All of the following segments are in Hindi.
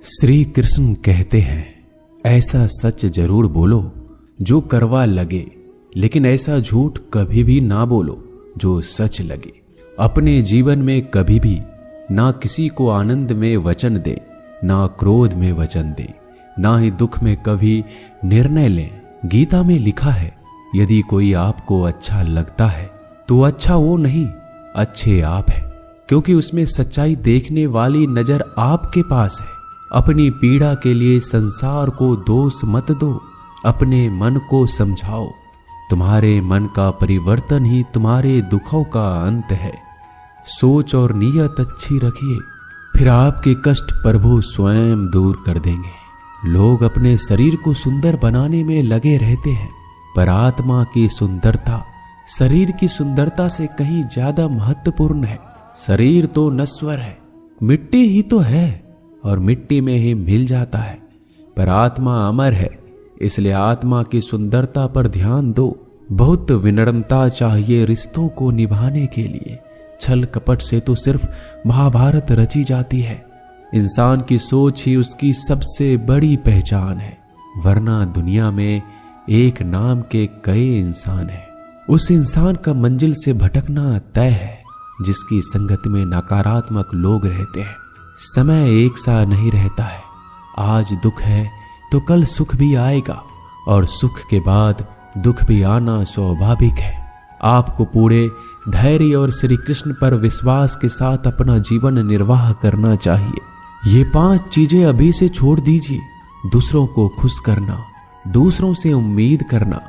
श्री कृष्ण कहते हैं, ऐसा सच जरूर बोलो जो करवा लगे, लेकिन ऐसा झूठ कभी भी ना बोलो जो सच लगे। अपने जीवन में कभी भी ना किसी को आनंद में वचन दे, ना क्रोध में वचन दे, ना ही दुख में कभी निर्णय लें। गीता में लिखा है, यदि कोई आपको अच्छा लगता है तो अच्छा वो नहीं, अच्छे आप है, क्योंकि उसमें सच्चाई देखने वाली नजर आपके पास है। अपनी पीड़ा के लिए संसार को दोष मत दो, अपने मन को समझाओ। तुम्हारे मन का परिवर्तन ही तुम्हारे दुखों का अंत है। सोच और नीयत अच्छी रखिए, फिर आपके कष्ट प्रभु स्वयं दूर कर देंगे। लोग अपने शरीर को सुंदर बनाने में लगे रहते हैं, पर आत्मा की सुंदरता शरीर की सुंदरता से कहीं ज्यादा महत्वपूर्ण है। शरीर तो नश्वर है, मिट्टी ही तो है और मिट्टी में ही मिल जाता है, पर आत्मा अमर है, इसलिए आत्मा की सुंदरता पर ध्यान दो। बहुत विनम्रता चाहिए रिश्तों को निभाने के लिए। छल कपट से तो सिर्फ महाभारत रची जाती है। इंसान की सोच ही उसकी सबसे बड़ी पहचान है, वरना दुनिया में एक नाम के कई इंसान हैं। उस इंसान का मंजिल से भटकना तय है जिसकी संगत में नकारात्मक लोग रहते हैं। समय एक सा नहीं रहता है, आज दुख है तो कल सुख भी आएगा, और सुख के बाद दुख भी आना स्वाभाविक है। आपको पूरे धैर्य और श्री कृष्ण पर विश्वास के साथ अपना जीवन निर्वाह करना चाहिए। ये 5 चीजें अभी से छोड़ दीजिए। दूसरों को खुश करना, दूसरों से उम्मीद करना,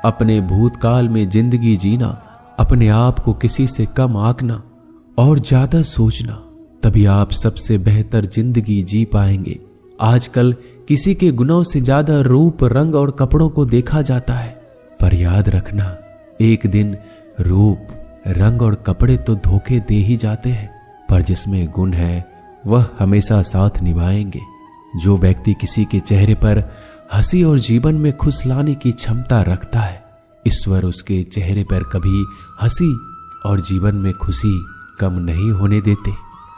अपने भूतकाल में जिंदगी जीना, अपने आप को किसी से कम आंकना और ज्यादा सोचना, तभी आप सबसे बेहतर जिंदगी जी पाएंगे। आजकल किसी के गुणों से ज्यादा रूप, रंग और कपड़ों को देखा जाता है, पर याद रखना, एक दिन रूप, रंग और कपड़े तो धोखे दे ही जाते हैं, पर जिसमें गुण है वह हमेशा साथ निभाएंगे। जो व्यक्ति किसी के चेहरे पर हंसी और जीवन में खुश लाने की क्षमता रखता है, ईश्वर उसके चेहरे पर कभी हंसी और जीवन में खुशी कम नहीं होने देते।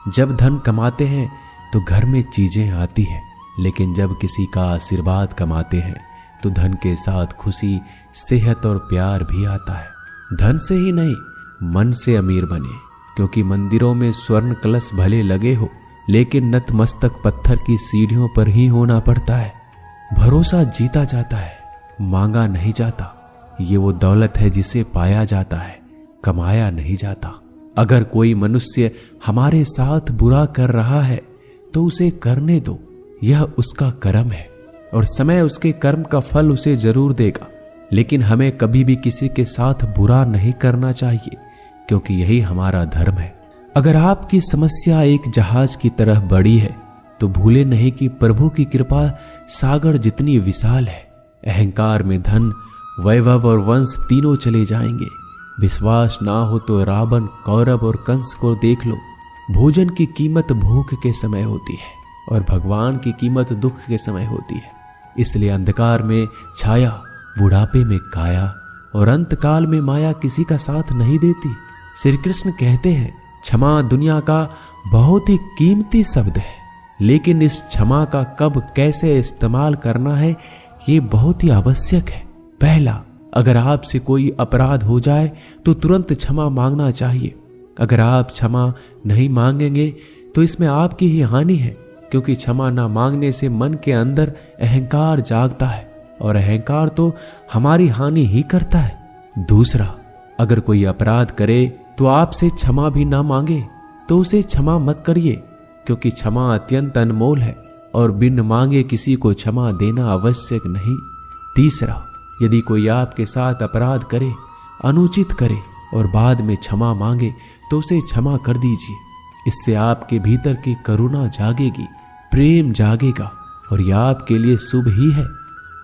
जब धन कमाते हैं तो घर में चीजें आती हैं, लेकिन जब किसी का आशीर्वाद कमाते हैं तो धन के साथ खुशी, सेहत और प्यार भी आता है। धन से ही नहीं, मन से अमीर बने, क्योंकि मंदिरों में स्वर्ण कलश भले लगे हो, लेकिन नतमस्तक पत्थर की सीढ़ियों पर ही होना पड़ता है। भरोसा जीता जाता है, मांगा नहीं जाता। ये वो दौलत है जिसे पाया जाता है, कमाया नहीं जाता। अगर कोई मनुष्य हमारे साथ बुरा कर रहा है तो उसे करने दो, यह उसका कर्म है और समय उसके कर्म का फल उसे जरूर देगा। लेकिन हमें कभी भी किसी के साथ बुरा नहीं करना चाहिए, क्योंकि यही हमारा धर्म है। अगर आपकी समस्या एक जहाज की तरह बड़ी है तो भूले नहीं कि प्रभु की कृपा सागर जितनी विशाल है। अहंकार में धन, वैभव और वंश तीनों चले जाएंगे। विश्वास ना हो तो रावण, कौरव और कंस को देख लो। भोजन की कीमत भूख के समय होती है और भगवान की कीमत दुख के समय होती है। इसलिए अंधकार में छाया, बुढ़ापे में काया और अंतकाल में माया किसी का साथ नहीं देती। श्री कृष्ण कहते हैं, क्षमा दुनिया का बहुत ही कीमती शब्द है, लेकिन इस क्षमा का कब कैसे इस्तेमाल करना है ये बहुत ही आवश्यक है। पहला, अगर आपसे कोई अपराध हो जाए तो तुरंत क्षमा मांगना चाहिए। अगर आप क्षमा नहीं मांगेंगे तो इसमें आपकी ही हानि है, क्योंकि क्षमा ना मांगने से मन के अंदर अहंकार जागता है और अहंकार तो हमारी हानि ही करता है। दूसरा, अगर कोई अपराध करे तो आपसे क्षमा भी ना मांगे तो उसे क्षमा मत करिए, क्योंकि क्षमा अत्यंत अनमोल है और बिन मांगे किसी को क्षमा देना आवश्यक नहीं। तीसरा, यदि कोई आपके साथ अपराध करे, अनुचित करे और बाद में क्षमा मांगे तो उसे क्षमा कर दीजिए। इससे आपके भीतर की करुणा जागेगी, प्रेम जागेगा और यह आपके लिए शुभ ही है।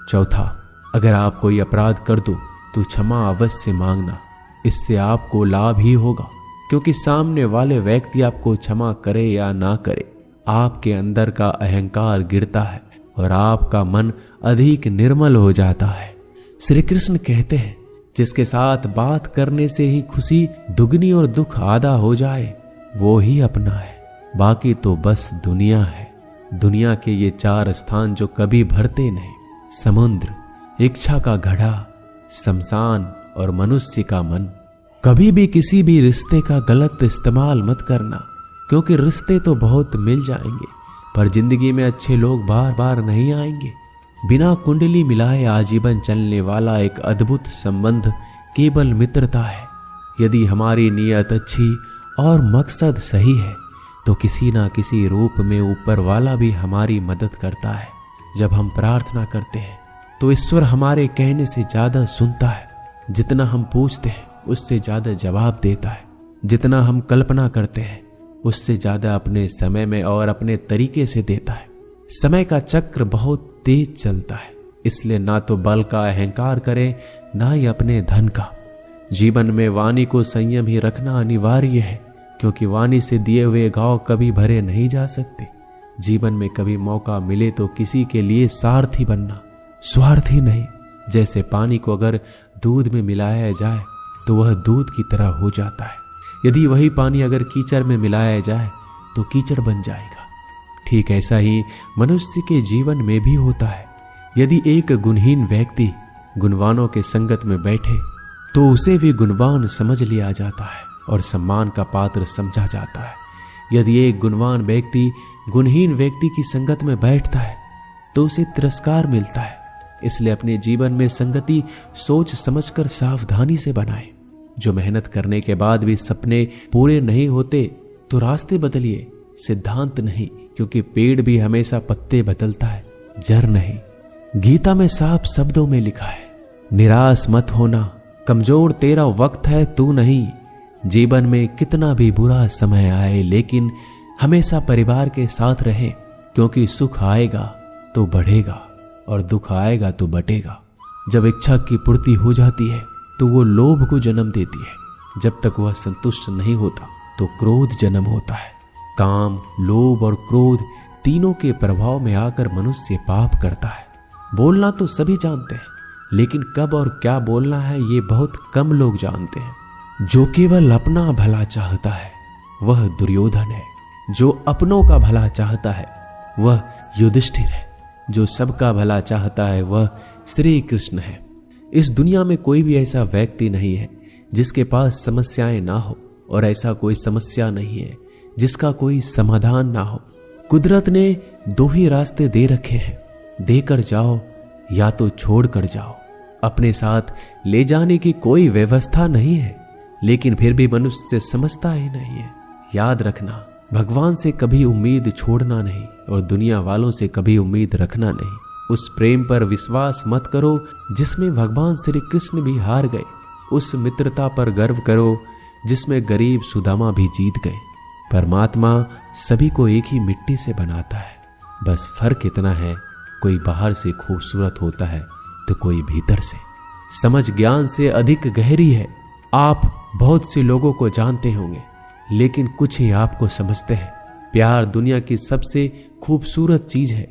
चौथा, अगर आप कोई अपराध कर दो तो क्षमा अवश्य मांगना, इससे आपको लाभ ही होगा, क्योंकि सामने वाले व्यक्ति आपको क्षमा करे या ना करे, आपके अंदर का अहंकार गिरता है और आपका मन अधिक निर्मल हो जाता है। श्री कृष्ण कहते हैं, जिसके साथ बात करने से ही खुशी दुगनी और दुख आधा हो जाए वो ही अपना है, बाकी तो बस दुनिया है। दुनिया के ये 4 स्थान जो कभी भरते नहीं, समुद्र, इच्छा का घड़ा, शमशान और मनुष्य का मन। कभी भी किसी भी रिश्ते का गलत इस्तेमाल मत करना, क्योंकि रिश्ते तो बहुत मिल जाएंगे पर जिंदगी में अच्छे लोग बार बार नहीं आएंगे। बिना कुंडली मिलाए आजीवन चलने वाला एक अद्भुत संबंध केवल मित्रता है। यदि हमारी नीयत अच्छी और मकसद सही है तो किसी ना किसी रूप में ऊपर वाला भी हमारी मदद करता है। जब हम प्रार्थना करते हैं तो ईश्वर हमारे कहने से ज्यादा सुनता है। जितना हम पूछते हैं उससे ज्यादा जवाब देता है। जितना हम कल्पना करते हैं उससे ज्यादा अपने समय में और अपने तरीके से देता है। समय का चक्र बहुत तेज चलता है, इसलिए ना तो बल का अहंकार करें ना ही अपने धन का। जीवन में वाणी को संयम ही रखना अनिवार्य है, क्योंकि वाणी से दिए हुए घाव कभी भरे नहीं जा सकते। जीवन में कभी मौका मिले तो किसी के लिए सारथी बनना, स्वार्थी नहीं। जैसे पानी को अगर दूध में मिलाया जाए तो वह दूध की तरह हो जाता है, यदि वही पानी अगर कीचड़ में मिलाया जाए तो कीचड़ बन जाएगा। ठीक ऐसा ही मनुष्य के जीवन में भी होता है। यदि एक गुणहीन व्यक्ति गुणवानों के संगत में बैठे तो उसे भी गुणवान समझ लिया जाता है और सम्मान का पात्र समझा जाता है। यदि एक गुणवान व्यक्ति गुणहीन व्यक्ति की संगत में बैठता है तो उसे तिरस्कार मिलता है। इसलिए अपने जीवन में संगति सोच समझकर सावधानी से बनाएं। जो मेहनत करने के बाद भी सपने पूरे नहीं होते तो रास्ते बदलिए, सिद्धांत नहीं, क्योंकि पेड़ भी हमेशा पत्ते बदलता है, जड़ नहीं। गीता में साफ शब्दों में लिखा है, निराश मत होना, कमजोर तेरा वक्त है तू नहीं। जीवन में कितना भी बुरा समय आए लेकिन हमेशा परिवार के साथ रहें, क्योंकि सुख आएगा तो बढ़ेगा और दुख आएगा तो बटेगा। जब इच्छा की पूर्ति हो जाती है तो वो लोभ को जन्म देती है। जब तक वह संतुष्ट नहीं होता तो क्रोध जन्म होता है। काम, लोभ और क्रोध तीनों के प्रभाव में आकर मनुष्य पाप करता है। बोलना तो सभी जानते हैं, लेकिन कब और क्या बोलना है ये बहुत कम लोग जानते हैं। जो केवल अपना भला चाहता है वह दुर्योधन है। जो अपनों का भला चाहता है वह युधिष्ठिर है। जो सबका भला चाहता है वह श्री कृष्ण है। इस दुनिया में कोई भी ऐसा व्यक्ति नहीं है जिसके पास समस्याएं ना हो, और ऐसा कोई समस्या नहीं है जिसका कोई समाधान ना हो। कुदरत ने 2 ही रास्ते दे रखे हैं, देकर जाओ या तो छोड़ कर जाओ। अपने साथ ले जाने की कोई व्यवस्था नहीं है, लेकिन फिर भी मनुष्य समझता ही नहीं है। याद रखना, भगवान से कभी उम्मीद छोड़ना नहीं और दुनिया वालों से कभी उम्मीद रखना नहीं। उस प्रेम पर विश्वास मत करो जिसमें भगवान श्री कृष्ण भी हार गए। उस मित्रता पर गर्व करो जिसमें गरीब सुदामा भी जीत गए। परमात्मा सभी को एक ही मिट्टी से बनाता है, बस फर्क इतना है, कोई बाहर से खूबसूरत होता है तो कोई भीतर से। समझ ज्ञान से अधिक गहरी है। आप बहुत से लोगों को जानते होंगे, लेकिन कुछ ही आपको समझते हैं। प्यार दुनिया की सबसे खूबसूरत चीज है,